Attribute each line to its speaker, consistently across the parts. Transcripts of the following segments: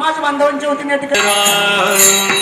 Speaker 1: समाज बांधवांच्या वतीने या ठिकाणी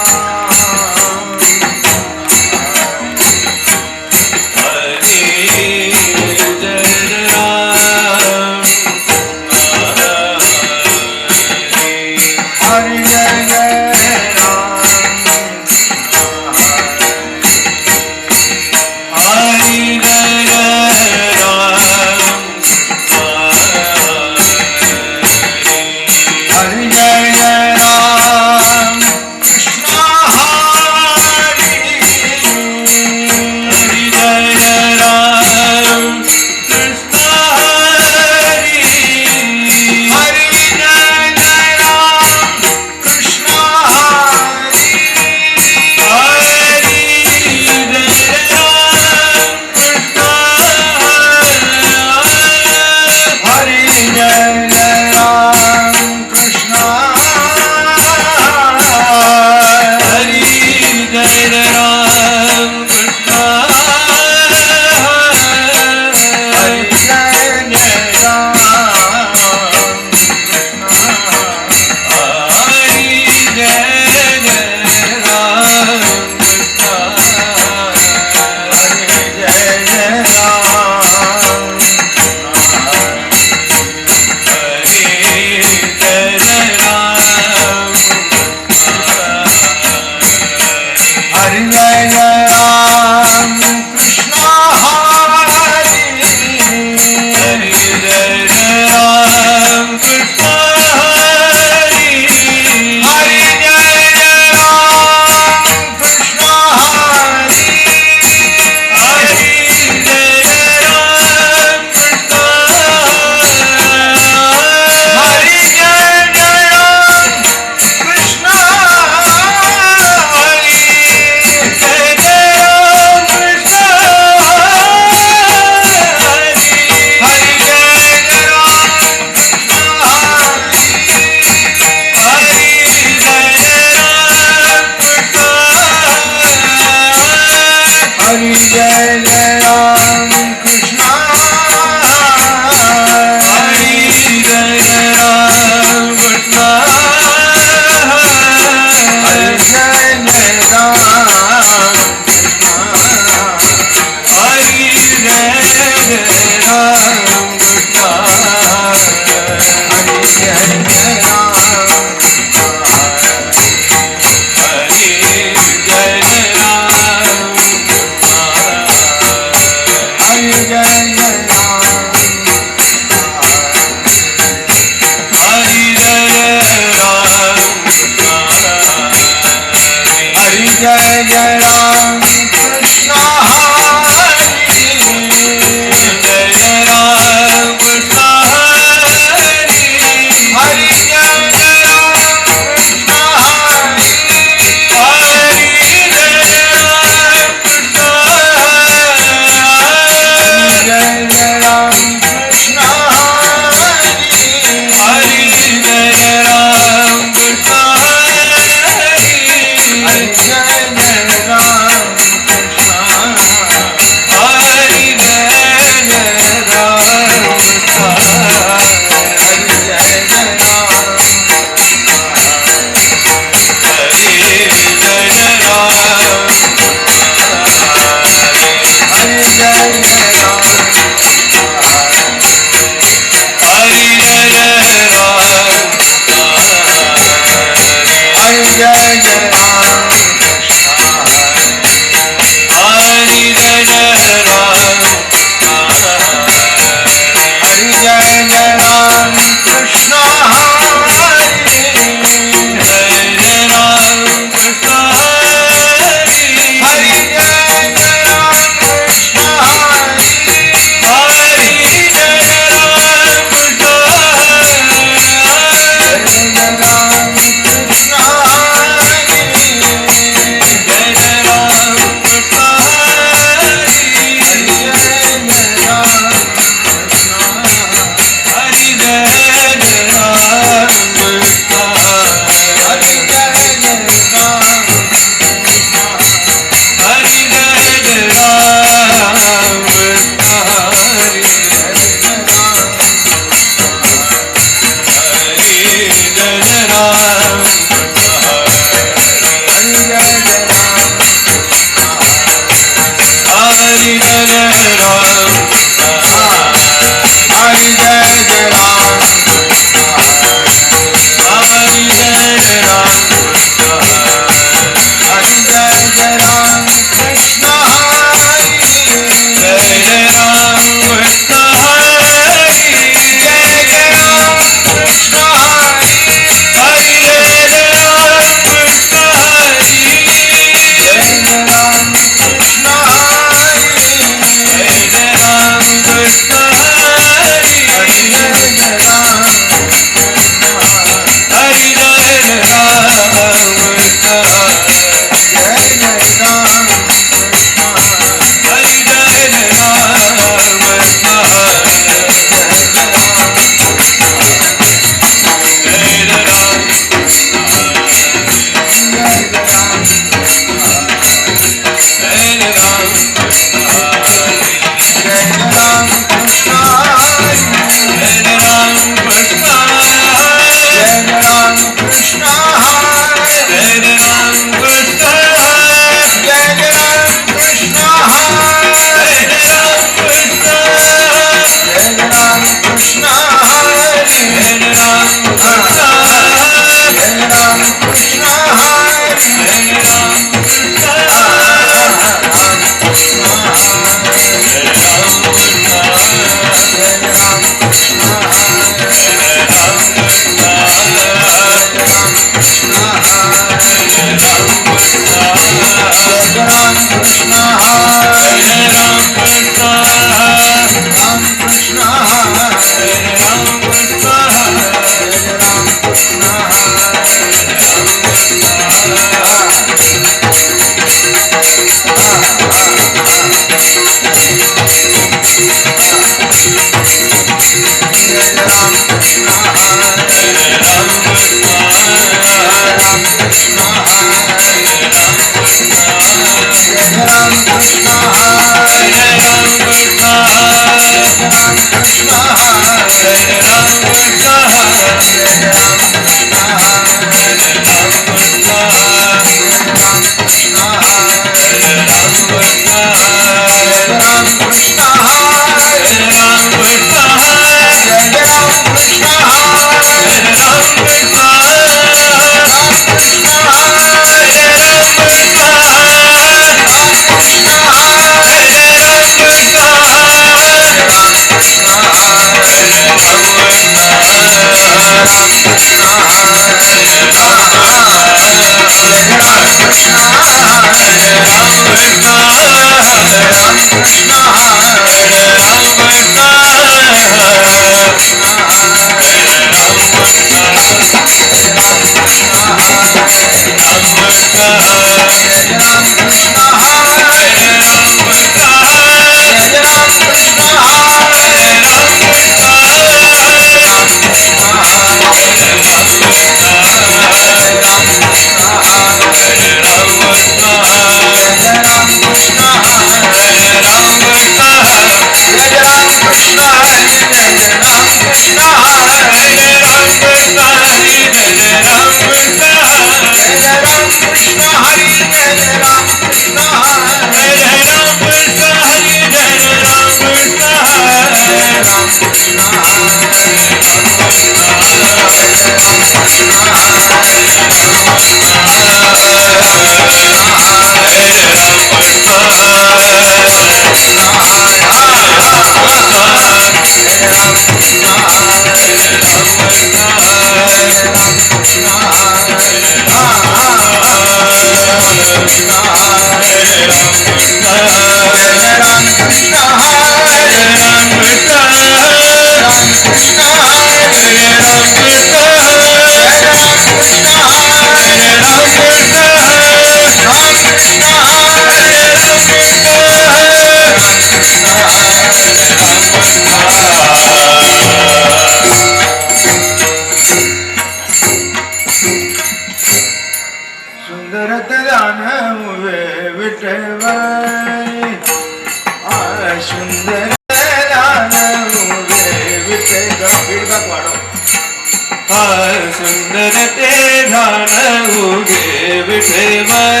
Speaker 1: सुंदर ते ध्यान उगे विठेवर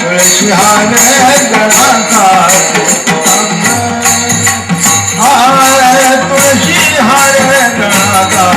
Speaker 2: तुळशी हार गळाचा तुळशी हार गळाचा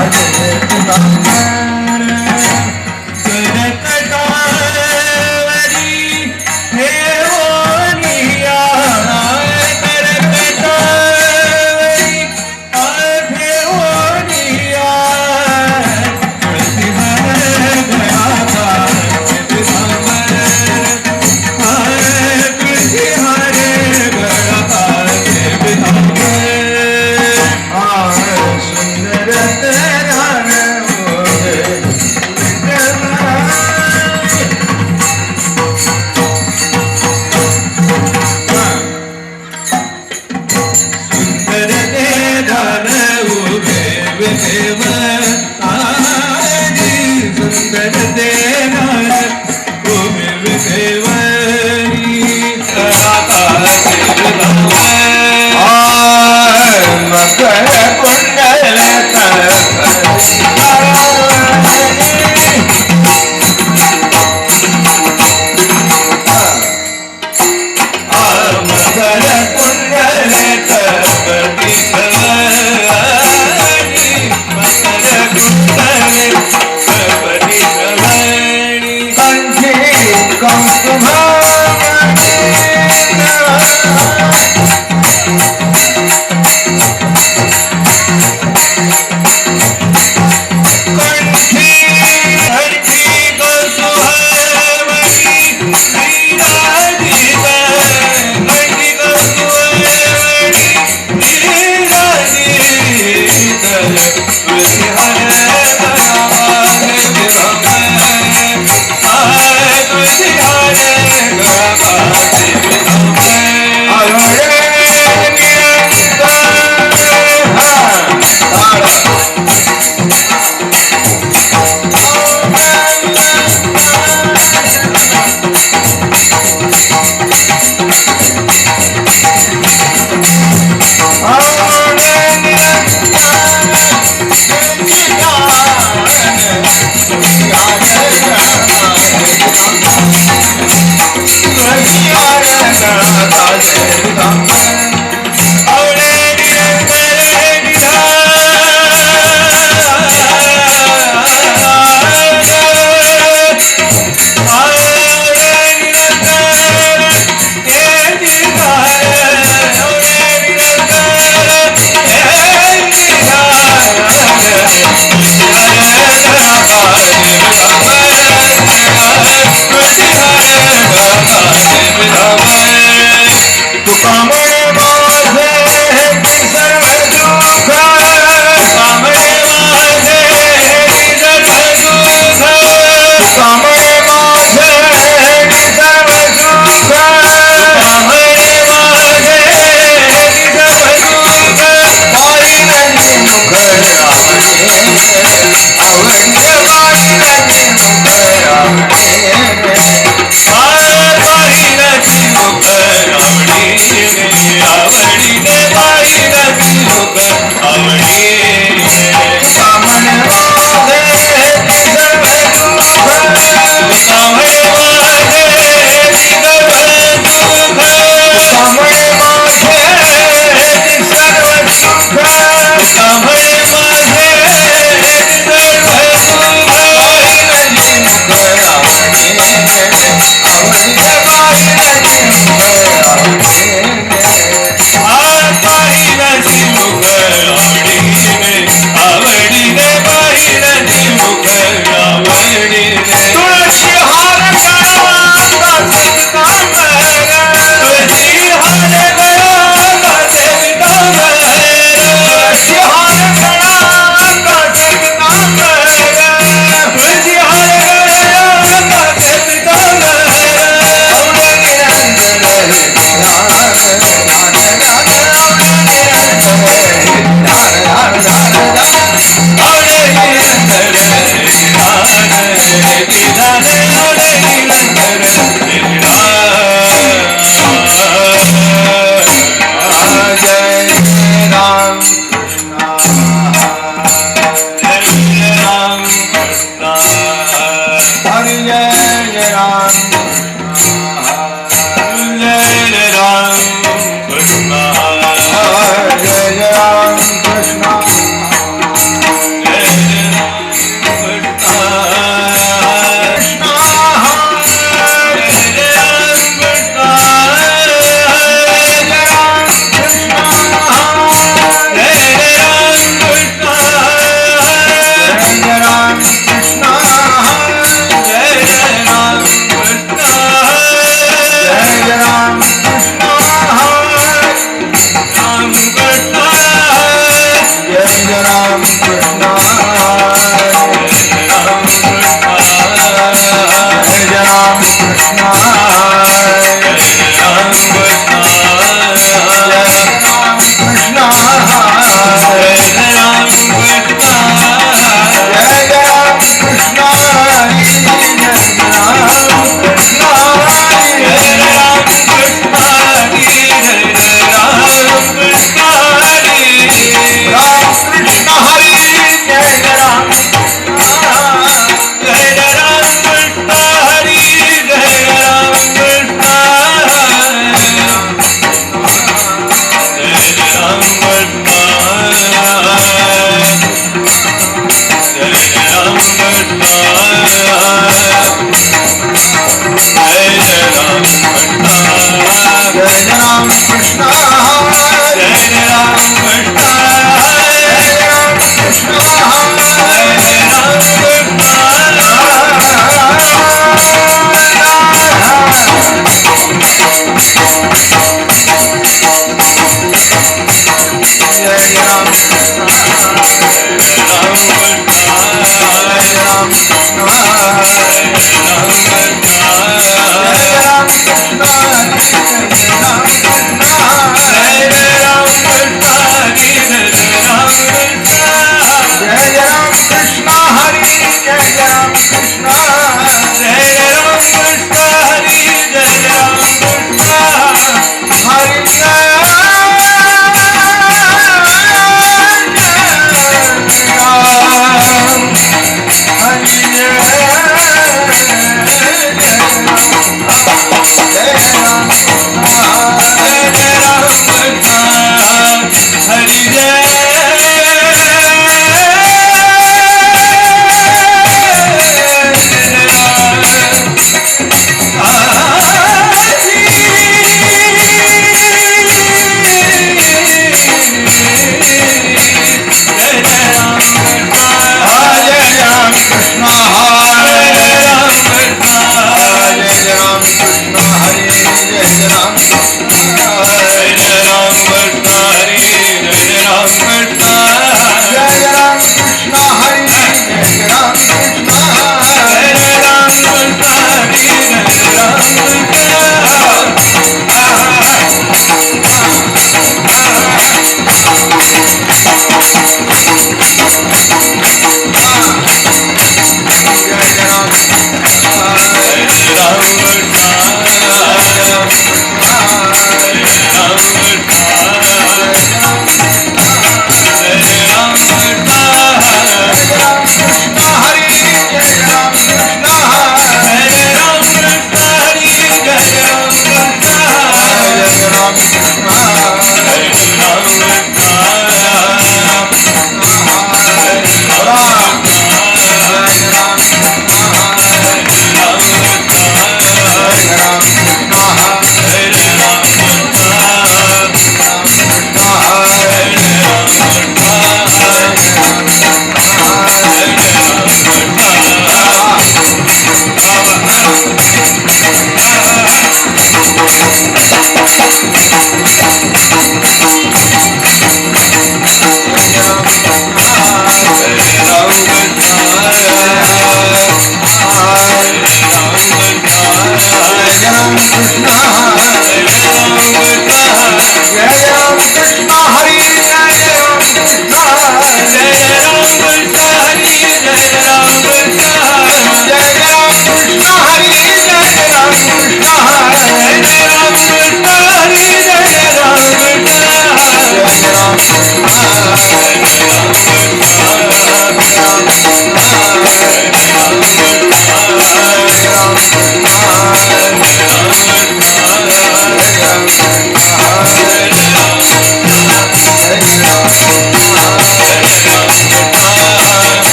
Speaker 2: राम कृष्ण जय राम कृष्ण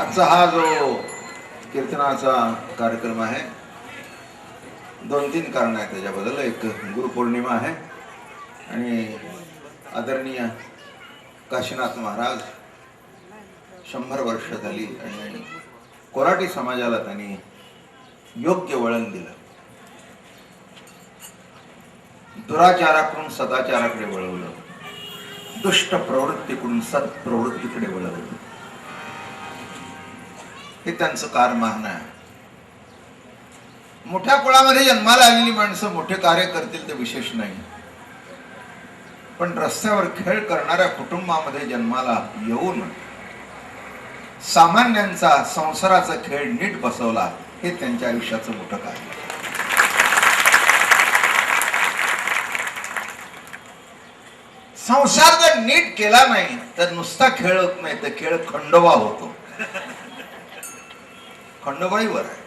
Speaker 2: आजचा हा जो कीर्तनाचा कार्यक्रम आहे, 2-3 कारण आहेत त्याच्याबद्दल. एक गुरुपौर्णिमा आहे आणि आदरणीय काशीनाथ महाराज 100 वर्ष झाली आणि कोराटी समाजाला त्यांनी योग्य वळण दिलं. दुराचाराकडून सदाचाराकडे वळवलं, दुष्ट प्रवृत्तीकडून सत्प्रवृत्तीकडे वळवलं. हे त्यांचं कारमान आहे. मोठ्या कुळामध्ये जन्माला आलेली माणसं मोठे कार्य करतील ते विशेष नाही, पण रस्त्यावर खेळ करणाऱ्या कुटुंबामध्ये जन्माला येऊन सामान्यांचा संसाराचा खेळ नीट बसवला हे त्यांच्या आयुष्याचं मोठं कार्य. संसार जर नीट केला नाही तर नुसता खेळ होत नाही, तर खेळ खंडोबा होतो. खंडोबाईवर आहे.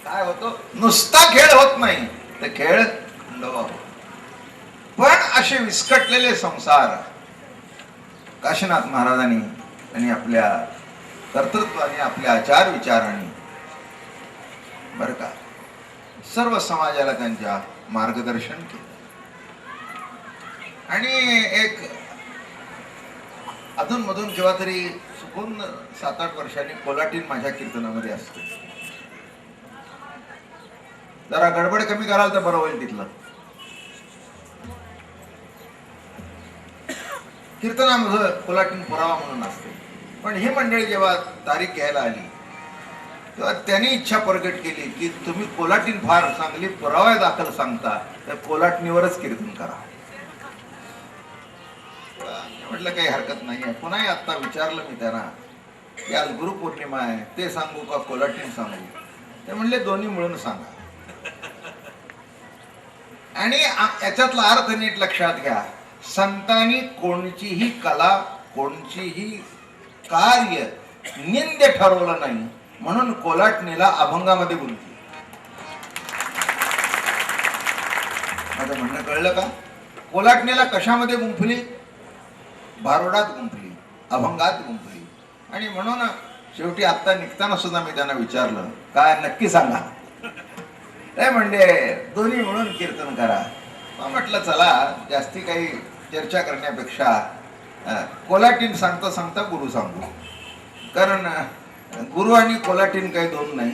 Speaker 2: काय होतो? नुसता खेळ होत नाही तर खेळ खंडोबा होतो. पण असे विस्कटलेले संसार काशीनाथ महाराजांनी आणि आपल्या कर्तृत्वाने, आपल्या आचार विचाराने बर का सर्व समाजाला त्यांच्या मार्गदर्शन केलं. आणि एक अधून मधून केव्हा तरी चुकून 7-8 वर्षांनी कोलाटीन माझ्या कीर्तनामध्ये असते. जरा गडबड कमी कराल तर बरं होईल. तिथलं कीर्तनामध्ये कोलाटीन पुरावा म्हणून असते. पण ही मंडळी जेव्हा तारीख घ्यायला आली तेव्हा त्यांनी इच्छा प्रकट केली की तुम्ही कोलाटीन फार चांगली पुरावा दाखल सांगता, तर कोलाटणीवरच कीर्तन करा. म्हटलं काही हरकत नाही आहे. पुन्हा आता विचारलं मी त्यांना की आज गुरुपौर्णिमा आहे, ते सांगू का कोलाटीन सांगू? ते म्हणले दोन्ही मिळून सांगा. आणि याच्यातला अर्थ नीट लक्षात घ्या. संतांनी कोणतीही कला, कोणतीही कार्य निंद्य ठरवलं नाही म्हणून कोलाटणीला अभंगामध्ये गुंतली. माझं म्हणणं कळलं का? कोलाटणीला कशामध्ये गुंफली? भारुडात गुंफली, अभंगात गुंफली. आणि म्हणून शेवटी आता निघताना सुद्धा मी त्यांना विचारलं काय नक्की सांगा. ते म्हणजे दोन्ही म्हणून कीर्तन करा. म्हटलं चला जास्ती काही चर्चा करण्यापेक्षा कोलाटीन सांगता सांगता गुरु सांगू. कारण गुरु आणि कोलाटीन काही दोन नाही.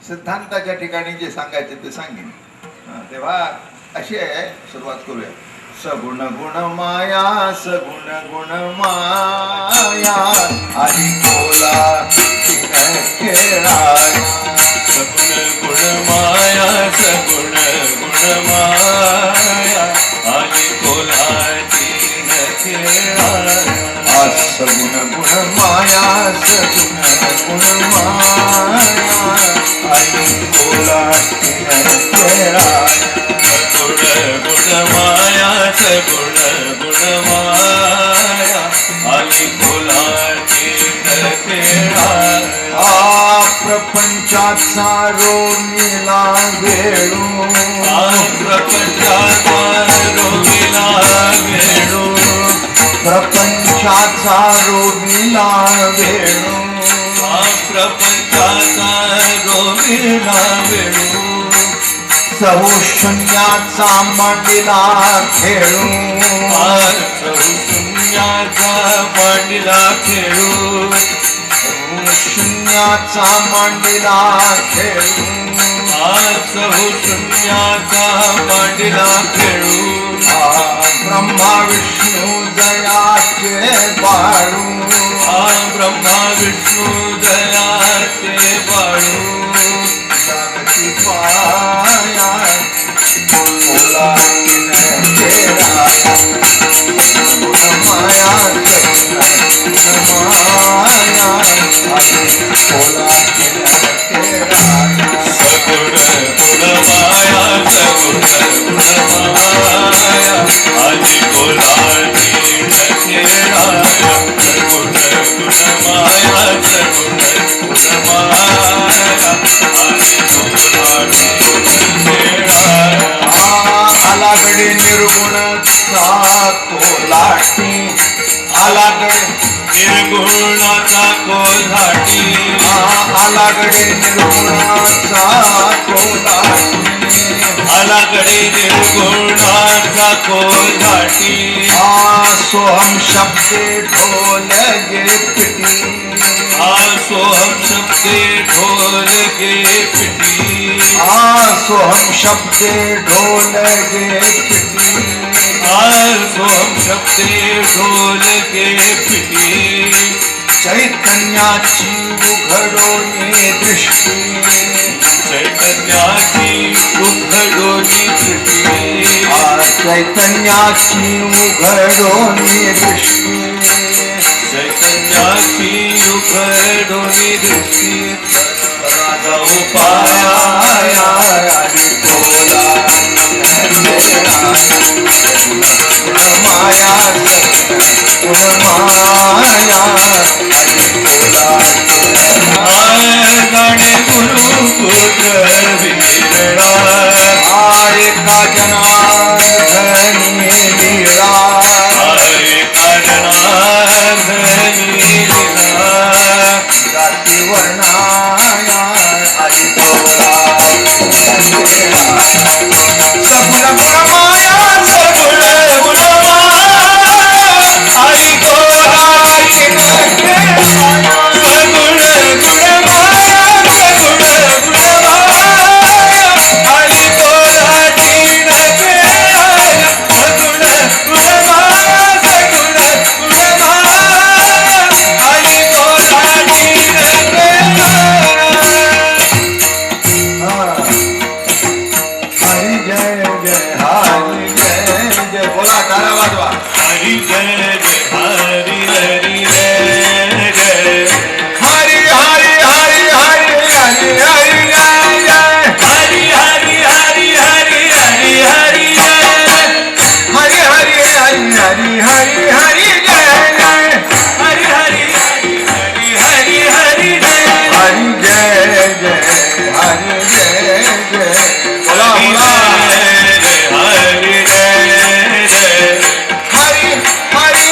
Speaker 2: सिद्धांताच्या ठिकाणी जे सांगायचे ते सांगेन. तेव्हा अशी आहे, सुरुवात करूया. सगुण गुण माया, सगुण गुण माया, आली कोलाटीन खेळाया.
Speaker 1: सगुण गुण माया, सगुण गुण माया, आली कोलाटीन खेळाया.
Speaker 2: सगुण गुण माया, सगुण गुण माया, आली कोलाटीन खेळाया.
Speaker 1: सगुण गुण माया, सगुण गुण माया, आली कोलाटीन खेळाया.
Speaker 2: प्रपंचाचा रोमिला वेळू,
Speaker 1: प्रपंचाचा रोमिला वेळू,
Speaker 2: प्रपंचाचा रोमिला वेळू,
Speaker 1: प्रपंचाचा रोमिला वेळू.
Speaker 2: सहशून्याचा मांडीला खेळू,
Speaker 1: सहशून्याचा मांडीला खेळू,
Speaker 2: शून्याचा मांडीला खेळू,
Speaker 1: सहशून्याचा मांडीला खेळू.
Speaker 2: ब्रह्मा विष्णू दयाचे बाळू,
Speaker 1: ब्रह्मा विष्णू दयाचे बाळू.
Speaker 2: जानकी पाया कोलाटीन खेळाया. गुण माया, सगुण माया, आली कोलाटीन खेळाया.
Speaker 1: सगुण गुण माया, सगुण गुण माया, आली कोलाटीन खेळाया. सगुण गुण माया, सगुण गुण माया, आली कोलाटीन खेळाया.
Speaker 2: आलागडे निर्गुणचा कोलाटी, आलागडे
Speaker 1: निर्गुणाचा कोल्हाटी,
Speaker 2: आलागडे निर्गुणाचा कोलाटी,
Speaker 1: आला गडे निर्गुणाचा कोल्हाटी
Speaker 2: सोहम शब्दे ढोल गे पिटी
Speaker 1: सोहम शब्दे ढोल गे पिटी
Speaker 2: सोहम शब्दे ढोल गे पिटी
Speaker 1: सोहम शब्दे ढोल गे पिटी
Speaker 2: चैतन्याची उघडोनी दृष्टी
Speaker 1: चैतन्याची उघडोनी दृष्टी
Speaker 2: चैतन्याची उघडोनी दृष्टी
Speaker 1: चैतन्याची उघडोनी दृष्टी उपाया
Speaker 2: आली बोला माया माया
Speaker 1: गणे गुरु पुत्र विरळा
Speaker 2: एका जनार्दनी लीला
Speaker 1: एका जनार्दनी लीला
Speaker 2: जाती वर्णाया आली बोला सगुण गुणमाया
Speaker 1: सगुण गुणमाया
Speaker 2: आली बोला
Speaker 1: सगुण गुणमाया सगुण गुणमाया आली कोल्हाटी नगे सगुण गुणमाया सगुण गुणमाया आली कोल्हाटी नगे
Speaker 2: हरी जय जय हरी जय जय बोला तारा वाजवा
Speaker 1: हरी जय जय हरी हरी जय जय
Speaker 2: हरी हरी हरी हरी हरी हरी जय जय
Speaker 1: हरी हरी हरी हरी हरी हरी जय
Speaker 2: हरी हरी हरी हरी हरी हरी जय जय
Speaker 1: हरी हरी हरी हरी हरी हरी जय
Speaker 2: हरी जय जय हरी जय जय बोला बोला
Speaker 1: हरी जय जय
Speaker 2: हरी हरी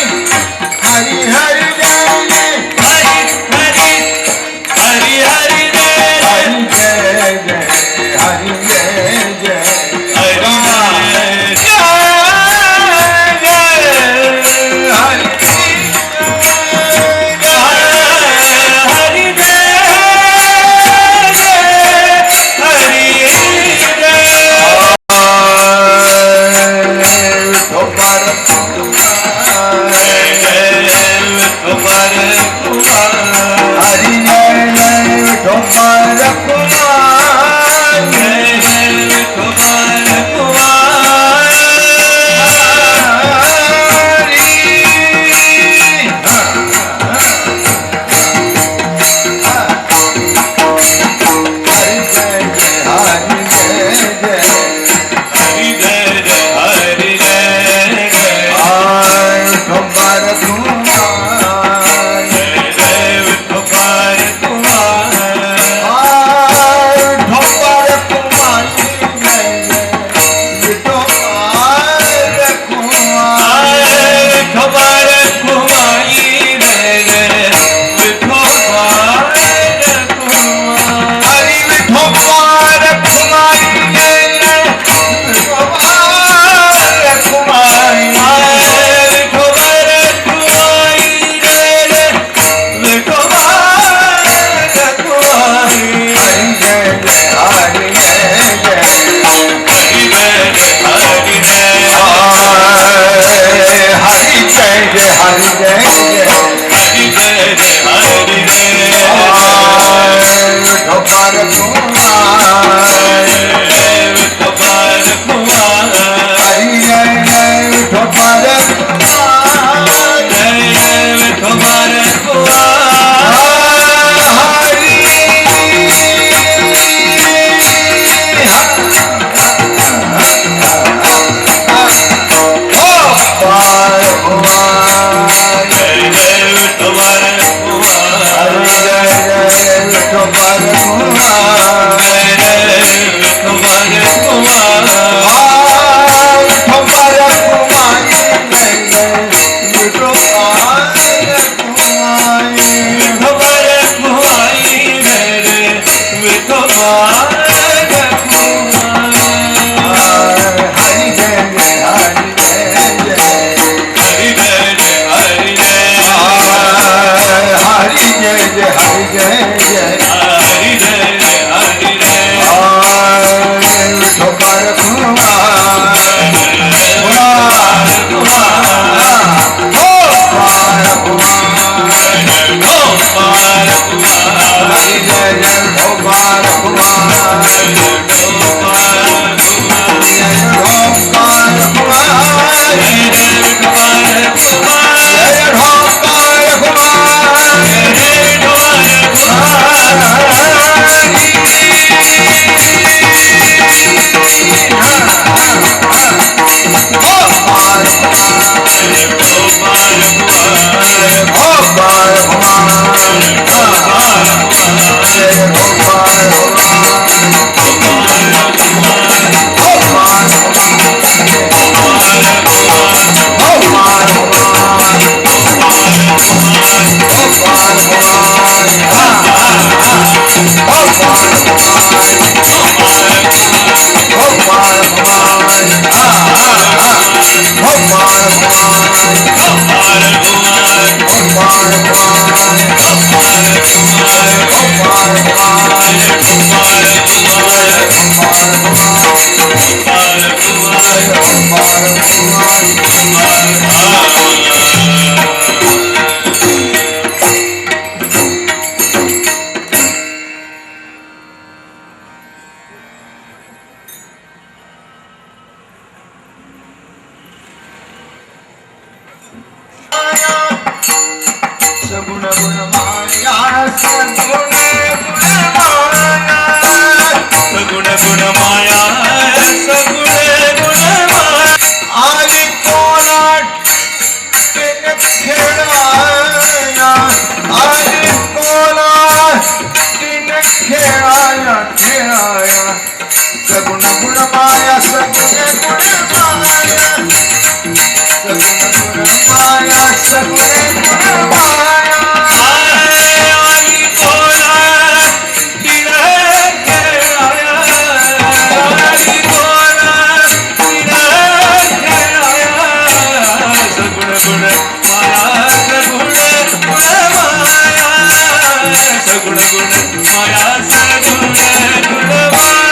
Speaker 2: गुण माया सगुण गुण माया
Speaker 1: सगुण गुण माया सगुण गुण माया
Speaker 2: आली कोणाटीन खेळाया आली कोणाटीन खेळाया खेळाया सगुण गुण माया सगुण गुण माया सगुण गुण माया सगुण गुण माया
Speaker 1: आली कोला तिळ खेळाया आली कोला तिळ खेळाया सगुण गुण माया सगुण गुण माया सगुण गुण माया सगुण गुण माया